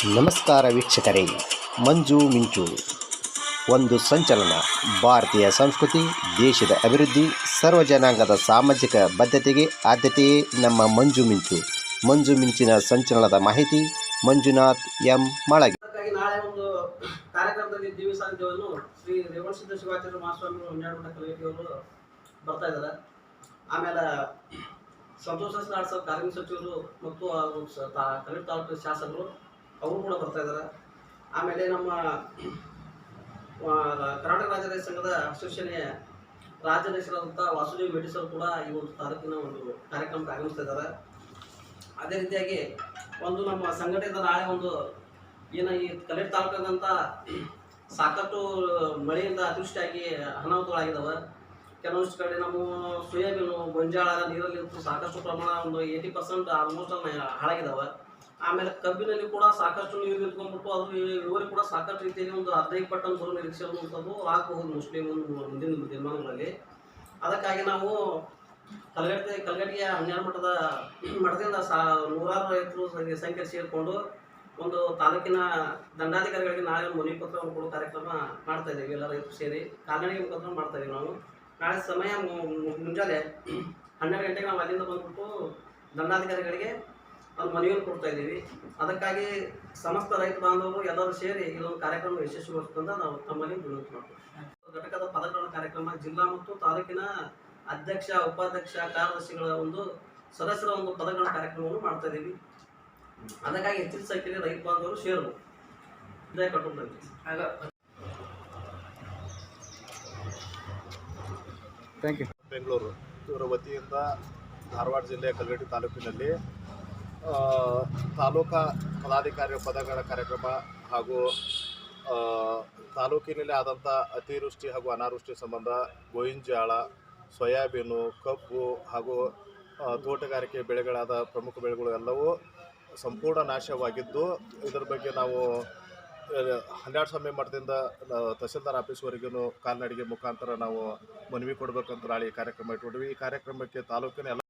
ನಮಸ್ಕಾರ ವೀಕ್ಷಕರೇ. ಮಂಜು ಮಿಂಚು ಒಂದು ಸಂಚಲನ. ಭಾರತೀಯ ಸಂಸ್ಕೃತಿ, ದೇಶದ ಅಭಿವೃದ್ಧಿ, ಸರ್ವ ಜನಾಂಗದ ಸಾಮಾಜಿಕ ಬದ್ಧತೆಗೆ ಆದ್ಯತೆಯೇ ನಮ್ಮ ಮಂಜು ಮಿಂಚು. ಮಂಜು ಮಿಂಚಿನ ಸಂಚಲನದ ಮಾಹಿತಿ ಮಂಜುನಾಥ್ ಎಂ ಮಳಗಿ. ನಾಳೆ ಒಂದು ಕಾರ್ಯಕ್ರಮದಲ್ಲಿ ದಿವ್ಯ ಸಾನ್ನಿಧ್ಯವನ್ನು ಶ್ರೀ ರೇವಣಸಿದ್ಧ ಶಿವಾಚಾರ್ಯ ಮಹಾಸ್ವಾಮಿಗಳು ಹೊಂದಾಡಮಠ ಕಲಗಟ್ಟಿಯವರು ಬರ್ತಾ ಇದ್ದಾರೆ. ಆಮೇಲೆ ಸಂತೋಷ ಸರ್ ಕಾರ್ಮಿಕ ಸಚಿವರು ಮತ್ತು ಕಲಗಟ್ಟಿ ತಾಲೂಕು ಶಾಸಕರು ಅವರು ಕೂಡ ಬರ್ತಾ ಇದ್ದಾರೆ. ಆಮೇಲೆ ನಮ್ಮ ಕರ್ನಾಟಕ ರಾಜ್ಯ ರೈತ ಸಂಘದ ಅಸೋಸಿಯೇಷನ್ಯ ರಾಜ್ಯಾಧ್ಯಕ್ಷರಾದಂಥ ವಾಸುದೇವ್ ಮೆಡಿ ಸರ್ ಕೂಡ ಈ ಒಂದು ತಾಲೂಕಿನ ಒಂದು ಕಾರ್ಯಕ್ರಮಕ್ಕೆ ಆಗಮಿಸ್ತಾ ಇದ್ದಾರೆ. ಅದೇ ರೀತಿಯಾಗಿ ಒಂದು ನಮ್ಮ ಸಂಘಟನೆಯಿಂದ ನಾಳೆ ಒಂದು ಏನು ಈ ಕಲಗಟ್ಟಿ ತಾಲೂಕಿನಂತ ಸಾಕಷ್ಟು ಮಳೆಯಿಂದ ಅತಿವೃಷ್ಟಿಯಾಗಿ ಅನಾಹುತಗಳಾಗಿದ್ದಾವೆ. ಕೆಲವೊಂದಿಷ್ಟು ಕಡೆ ನಮ್ಮ ಸೋಯಾಬೀನು, ಗೊಂಜಾಳ ನೀರಲ್ಲಿ ಸಾಕಷ್ಟು ಪ್ರಮಾಣ ಒಂದು 80% ಆಲ್ಮೋಸ್ಟ್ ಹಾಳಾಗಿದ್ದಾವೆ. ಆಮೇಲೆ ಕಬ್ಬಿನಲ್ಲಿ ಕೂಡ ಸಾಕಷ್ಟು ನೀರು ನಿಂತ್ಕೊಂಡ್ಬಿಟ್ಟು ಅದು ಇಳುವರಿ ಕೂಡ ಸಾಕಷ್ಟು ರೀತಿಯಲ್ಲಿ ಒಂದು 15 ಪಟ್ಟು ಬರೋ ನಿರೀಕ್ಷೆ ಅನ್ನುವಂಥದ್ದು ಆಗಬಹುದು ಮೋಸ್ಟ್ಲಿ ಮುಂದಿನ ದಿನಮಾನಗಳಲ್ಲಿ. ಅದಕ್ಕಾಗಿ ನಾವು ಕಲಗಟ್ಟಿಯ 12 ಮಠದಿಂದ ನೂರಾರು ರೈತರು ಸಂಖ್ಯೆ ಸೇರಿಕೊಂಡು ಒಂದು ತಾಲೂಕಿನ ದಂಡಾಧಿಕಾರಿಗಳಿಗೆ ನಾಳೆ ಮನವಿ ಪತ್ರವನ್ನು ಕೊಡೋ ಕಾರ್ಯಕ್ರಮ ಮಾಡ್ತಾ ಇದ್ದೀವಿ. ಎಲ್ಲ ರೈತರು ಸೇರಿ ಕಾಲ್ನಡಿಗೆ ಮುಖಾಂತರ ಮಾಡ್ತಾ ಇದ್ದೀವಿ. ನಾವು ನಾಳೆ ಸಮಯ ಮುಂಜಾನೆ 12 ಗಂಟೆಗೆ ನಾವು ಅಲ್ಲಿಂದ ಬಂದ್ಬಿಟ್ಟು ದಂಡಾಧಿಕಾರಿಗಳಿಗೆ ಅದು ಮನವಿಯನ್ನು ಕೊಡ್ತಾ ಇದ್ದೀವಿ. ಅದಕ್ಕಾಗಿ ಸಮಸ್ತ ರೈತ ಬಾಂಧವರು ಎಲ್ಲರೂ ಸೇರಿ ಇದೊಂದು ಕಾರ್ಯಕ್ರಮ ಯಶಸ್ವಿಗೊಳಿಸ್ತಂತ ನಾವು ತಮ್ಮಲ್ಲಿ ವಿನಂತಿ ಮಾಡ್ತೀವಿ. ಘಟಕದ ಪದಗ್ರಹಣ ಕಾರ್ಯಕ್ರಮ ಜಿಲ್ಲಾ ಮತ್ತು ತಾಲೂಕಿನ ಅಧ್ಯಕ್ಷ, ಉಪಾಧ್ಯಕ್ಷ, ಕಾರ್ಯದರ್ಶಿಗಳ ಒಂದು ಸದಸ್ಯರ ಒಂದು ಪದಗ್ರಹಣ ಕಾರ್ಯಕ್ರಮವನ್ನು ಮಾಡ್ತಾ ಇದ್ದೀವಿ. ಅದಕ್ಕಾಗಿ ಹೆಚ್ಚಿನ ಸಂಖ್ಯೆಯಲ್ಲಿ ರೈತ ಬಾಂಧವರು ಸೇರಲು ಇದೇ ಕಟ್ಟುತ್ತಂತೆ. Thank you. ಬೆಂಗಳೂರು ಇವರ ವತಿಯಿಂದ ಧಾರವಾಡ ಜಿಲ್ಲೆಯ ಕಲಗಟ್ಟಿ ತಾಲೂಕಿನಲ್ಲಿ ತಾಲೂಕಾ ಪದಾಧಿಕಾರಿ ಪದಗಳ ಕಾರ್ಯಕ್ರಮ ಹಾಗೂ ತಾಲೂಕಿನಲ್ಲಿ ಆದಂಥ ಅತಿವೃಷ್ಟಿ ಹಾಗೂ ಅನಾವೃಷ್ಟಿ ಸಂಬಂಧ ಗೋವಿಂಜಾಳ, ಸೋಯಾಬೀನು, ಕಬ್ಬು ಹಾಗೂ ತೋಟಗಾರಿಕೆ ಬೆಳೆಗಳಾದ ಪ್ರಮುಖ ಬೆಳೆಗಳು ಎಲ್ಲವೂ ಸಂಪೂರ್ಣ ನಾಶವಾಗಿದ್ದು, ಇದರ ಬಗ್ಗೆ ನಾವು 12 ಸಮಯ ಮಠದಿಂದ ತಹಸೀಲ್ದಾರ್ ಆಫೀಸ್ವರೆಗೂ ಕಾಲ್ನಡಿಗೆ ಮುಖಾಂತರ ನಾವು ಮನವಿ ಕೊಡಬೇಕಂತ ನಾಳೆ ಈ ಕಾರ್ಯಕ್ರಮ ಇಟ್ಕೊಂಡಿವಿ. ಈ ಕಾರ್ಯಕ್ರಮಕ್ಕೆ ತಾಲೂಕಿನ ಎಲ್ಲ